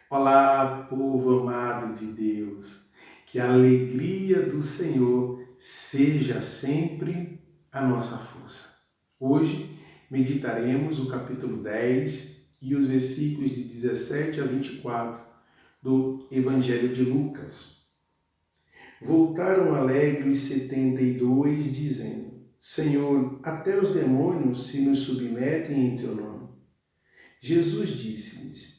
Olá, povo amado de Deus, que a alegria do Senhor seja sempre a nossa força. Hoje meditaremos o capítulo 10 e os versículos de 17 a 24 do Evangelho de Lucas. Voltaram alegres os 72, dizendo: Senhor, até os demônios se nos submetem em teu nome. Jesus disse-lhes: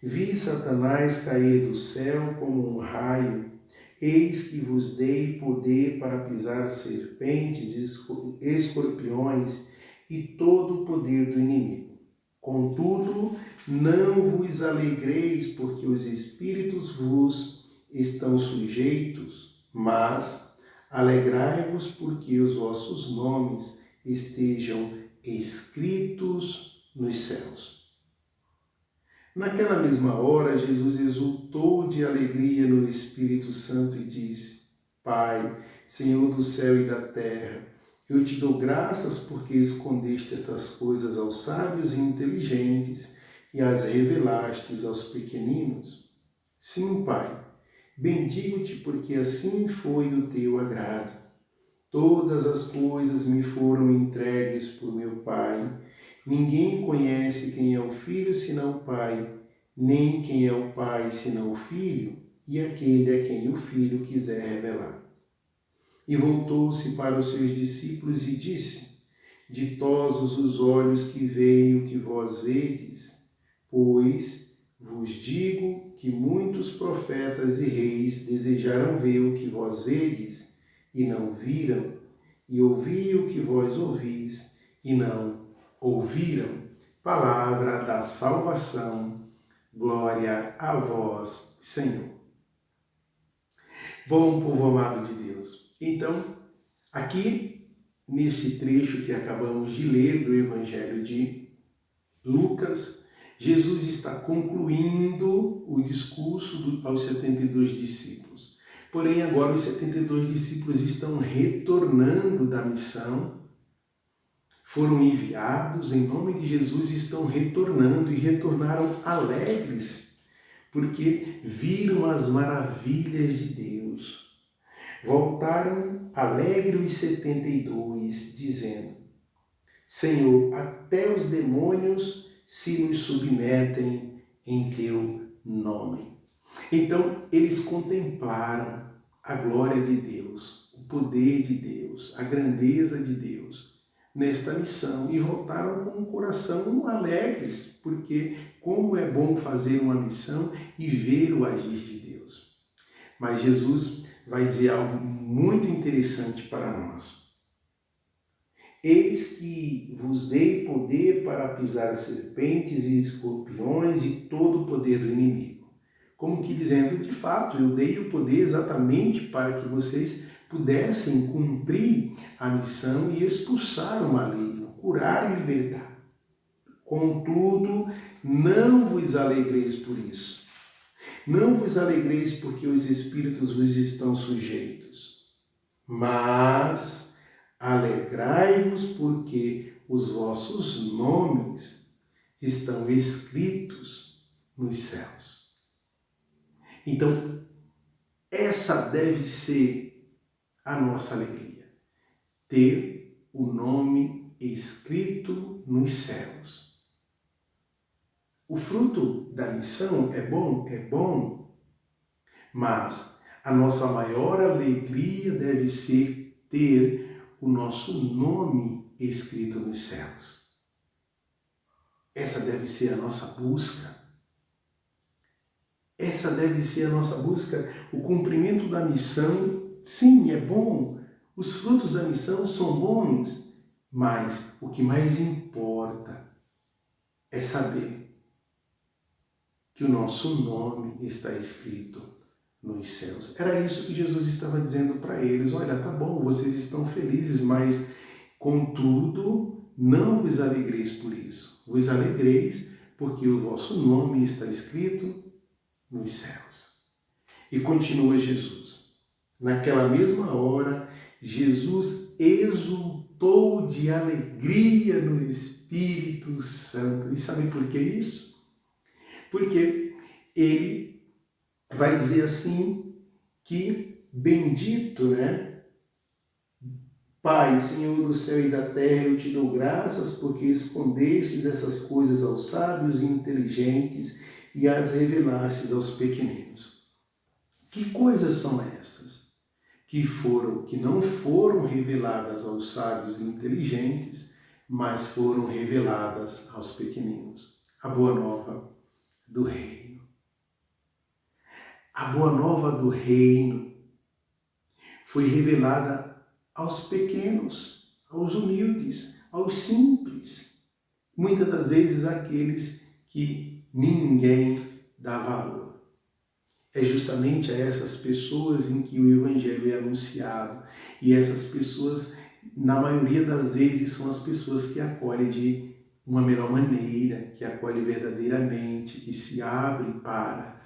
Vi Satanás cair do céu como um raio. Eis que vos dei poder para pisar serpentes, escorpiões e todo o poder do inimigo. Contudo, não vos alegreis porque os espíritos vos estão sujeitos, mas alegrai-vos porque os vossos nomes estejam escritos nos céus. Naquela mesma hora, Jesus exultou de alegria no Espírito Santo e disse: Pai, Senhor do céu e da terra, eu te dou graças porque escondeste estas coisas aos sábios e inteligentes e as revelastes aos pequeninos. Sim, Pai, bendigo-te porque assim foi do teu agrado. Todas as coisas me foram entregues por meu Pai. Ninguém conhece quem é o Filho senão o Pai, nem quem é o Pai senão o Filho, e aquele a quem o Filho quiser revelar. E voltou-se para os seus discípulos e disse: Ditosos os olhos que veem o que vós vedes, pois vos digo que muitos profetas e reis desejaram ver o que vós vedes, e não viram, e ouvir o que vós ouvis, e não ouviram. Palavra da salvação. Glória a vós, Senhor. Bom, povo amado de Deus. Então, aqui, nesse trecho que acabamos de ler do Evangelho de Lucas, Jesus está concluindo o discurso aos 72 discípulos. Porém, agora os 72 discípulos estão retornando da missão, foram enviados em nome de Jesus e estão retornando e retornaram alegres, porque viram as maravilhas de Deus. Voltaram alegres os 72, dizendo: Senhor, até os demônios se nos submetem em teu nome. Então, eles contemplaram a glória de Deus, o poder de Deus, a grandeza de Deus nesta missão e voltaram com o coração alegres, porque como é bom fazer uma missão e ver o agir de Deus. Mas Jesus vai dizer algo muito interessante para nós. Eis que vos dei poder para pisar serpentes e escorpiões e todo o poder do inimigo. Como que dizendo, de fato, eu dei o poder exatamente para que vocês pudessem cumprir a missão e expulsar o maligno, curar e libertar. Contudo, não vos alegreis por isso. Não vos alegreis porque os espíritos vos estão sujeitos, mas alegrai-vos porque os vossos nomes estão escritos nos céus. Então, essa deve ser a nossa alegria, ter o nome escrito nos céus. O fruto da missão é bom, mas a nossa maior alegria deve ser ter o nosso nome escrito nos céus. Essa deve ser a nossa busca. Essa deve ser a nossa busca. O cumprimento da missão, sim, é bom. Os frutos da missão são bons, mas o que mais importa é saber que o nosso nome está escrito nos céus. Era isso que Jesus estava dizendo para eles. Olha, tá bom, vocês estão felizes, mas contudo, não vos alegreis por isso. Vos alegreis porque o vosso nome está escrito nos céus. E continua Jesus. Naquela mesma hora, Jesus exultou de alegria no Espírito Santo. E sabe por que isso? Porque ele vai dizer assim que bendito, né? Pai, Senhor do céu e da terra, eu te dou graças porque escondestes essas coisas aos sábios e inteligentes e as revelastes aos pequeninos. Que coisas são essas? Que não foram reveladas aos sábios e inteligentes, mas foram reveladas aos pequeninos. A boa nova do reino. A boa nova do reino foi revelada aos pequenos, aos humildes, aos simples. Muitas das vezes aqueles que ninguém dá valor. É justamente a essas pessoas em que o Evangelho é anunciado. E essas pessoas, na maioria das vezes, são as pessoas que acolhem de uma melhor maneira, que acolhem verdadeiramente, que se abrem para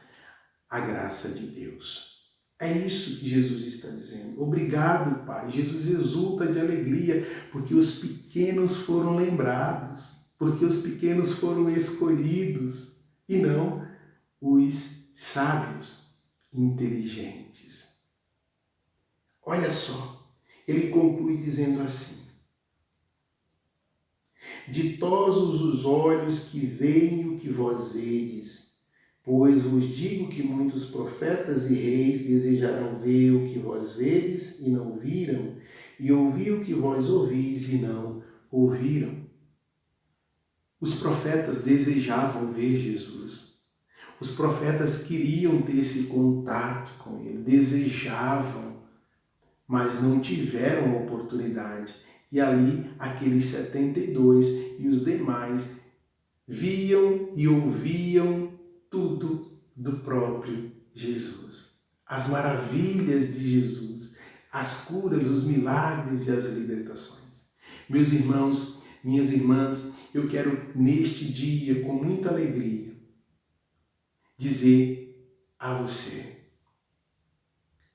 a graça de Deus. É isso que Jesus está dizendo. Obrigado, Pai. Jesus exulta de alegria porque os pequenos foram lembrados, porque os pequenos foram escolhidos e não os sábios, inteligentes. Olha só, ele conclui dizendo assim: ditosos os olhos que veem o que vós vedes, pois vos digo que muitos profetas e reis desejarão ver o que vós vedes e não viram, e ouvir o que vós ouvis e não ouviram. Os profetas desejavam ver Jesus. Os profetas queriam ter esse contato com ele, desejavam, mas não tiveram a oportunidade. E ali, aqueles 72 e os demais viam e ouviam tudo do próprio Jesus. As maravilhas de Jesus, as curas, os milagres e as libertações. Meus irmãos, minhas irmãs, eu quero neste dia, com muita alegria, dizer a você: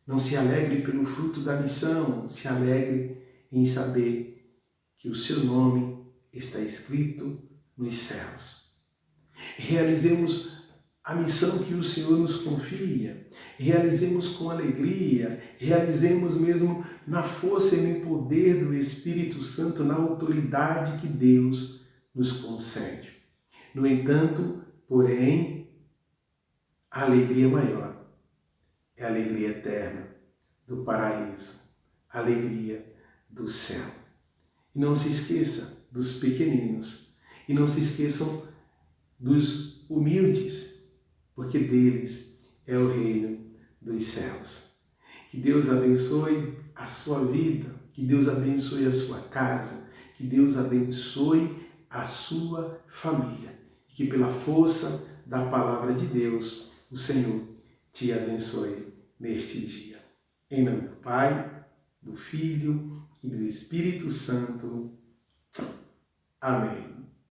não se alegre pelo fruto da missão, se alegre em saber que o seu nome está escrito nos céus. Realizemos a missão que o Senhor nos confia, realizemos com alegria, realizemos mesmo na força e no poder do Espírito Santo, na autoridade que Deus nos concede. No entanto, porém, a alegria maior é a alegria eterna do paraíso, a alegria do céu. E não se esqueça dos pequeninos, e não se esqueçam dos humildes, porque deles é o reino dos céus. Que Deus abençoe a sua vida, que Deus abençoe a sua casa, que Deus abençoe a sua família, e que pela força da palavra de Deus, o Senhor te abençoe neste dia. Em nome do Pai, do Filho e do Espírito Santo. Amém.